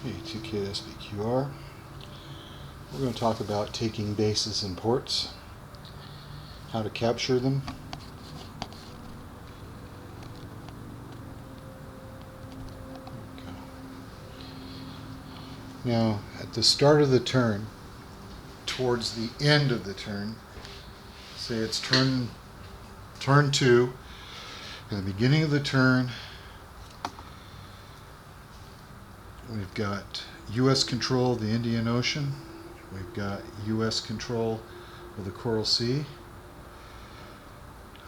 Hey, 2KSBQR. We're going to talk about taking bases and ports, how to capture them. Now, at the start of the turn, towards the end of the turn, say it's turn 2, at the beginning of the turn, we've got U.S. control of the Indian Ocean, we've got U.S. control of the Coral Sea,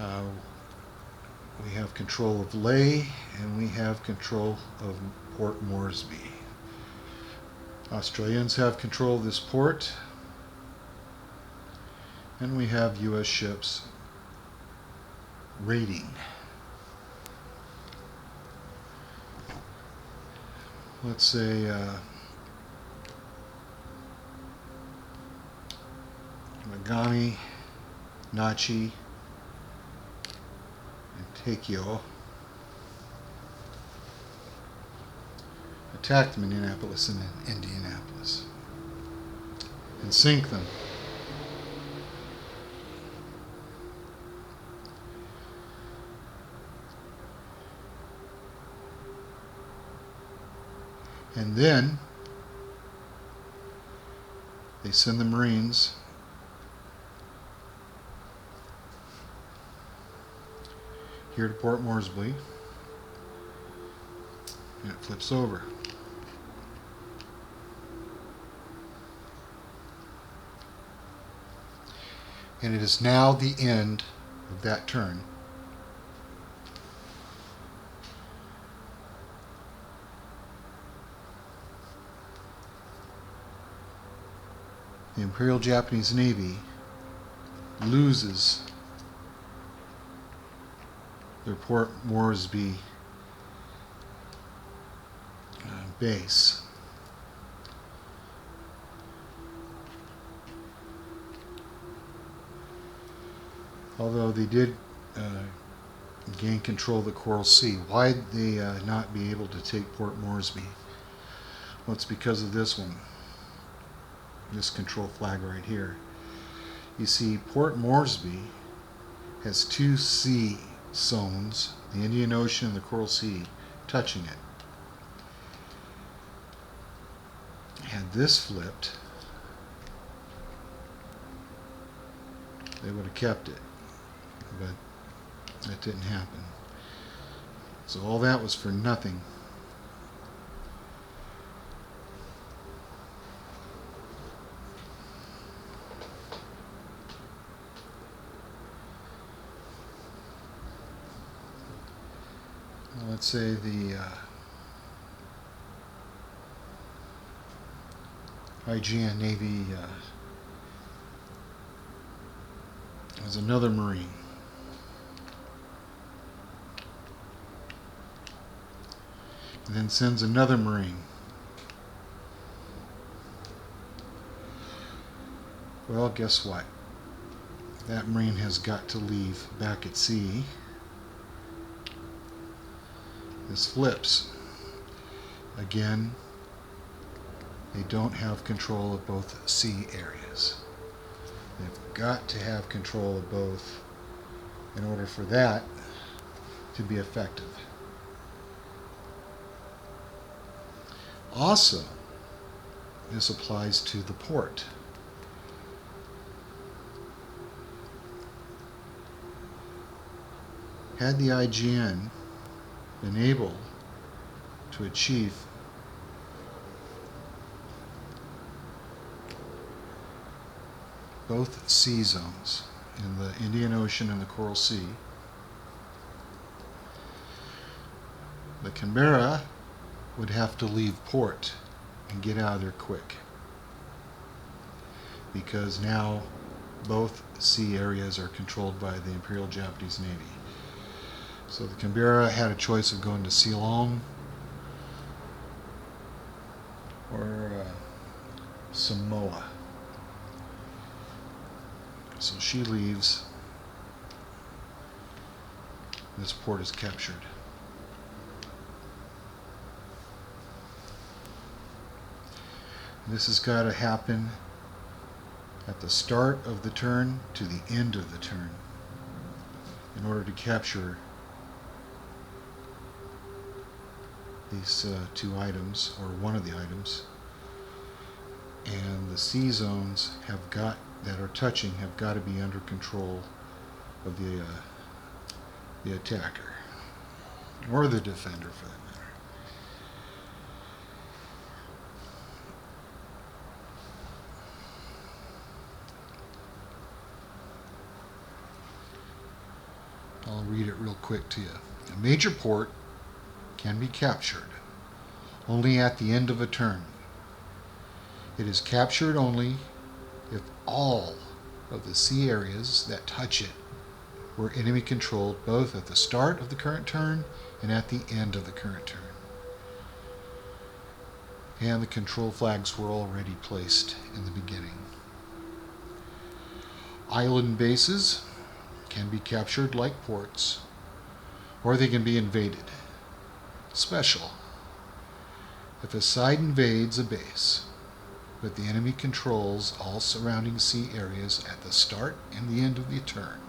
we have control of Lae, and we have control of Port Moresby. Australians have control of this port, and we have U.S. ships raiding. Let's say Nagami, Nachi, and Takeo attacked Minneapolis and Indianapolis and sink them. And then they send the Marines here to Port Moresby, and it flips over. And it is now the end of that turn. The Imperial Japanese Navy loses their Port Moresby base. Although they did gain control of the Coral Sea. Why'd they not be able to take Port Moresby? Well, it's because of this one. This control flag right here. You see, Port Moresby has two sea zones, the Indian Ocean and the Coral Sea, touching it. Had this flipped, they would have kept it, but that didn't happen. So all that was for nothing. Let's say the IGN Navy has another Marine. And then sends another Marine. Well, guess what? That Marine has got to leave back at sea. This flips. Again, they don't have control of both sea areas. They've got to have control of both in order for that to be effective. Also, this applies to the port. Had the IGN been able to achieve both sea zones in the Indian Ocean and the Coral Sea, the Canberra would have to leave port and get out of there quick, because now both sea areas are controlled by the Imperial Japanese Navy. So the Canberra had a choice of going to Ceylon or Samoa. So she leaves. This port is captured. This has got to happen at the start of the turn to the end of the turn in order to capture these two items, or one of the items. And the C zones that are touching have got to be under control of the attacker, or the defender for that matter. I'll read it real quick to you. A major port can be captured only at the end of a turn. It is captured only if all of the C areas that touch it were enemy controlled both at the start of the current turn and at the end of the current turn. And the control flags were already placed in the beginning. Island bases can be captured like ports, or they can be invaded. Special: if a side invades a base, but the enemy controls all surrounding sea areas at the start and the end of the turn,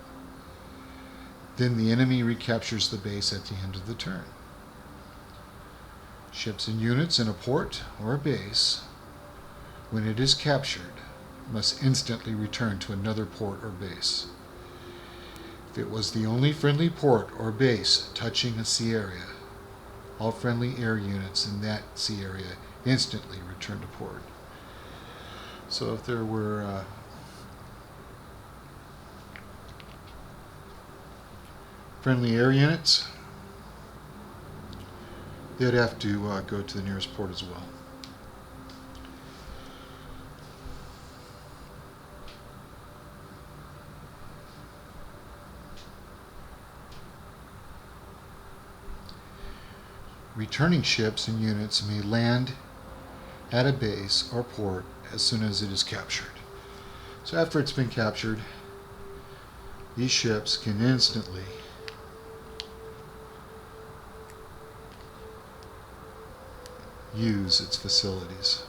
then the enemy recaptures the base at the end of the turn. Ships and units in a port or a base, when it is captured, must instantly return to another port or base. If it was the only friendly port or base touching a sea area, all friendly air units in that sea area instantly return to port. So if there were friendly air units, they'd have to go to the nearest port as well. Returning ships and units may land at a base or port as soon as it is captured. So after it's been captured, these ships can instantly use its facilities.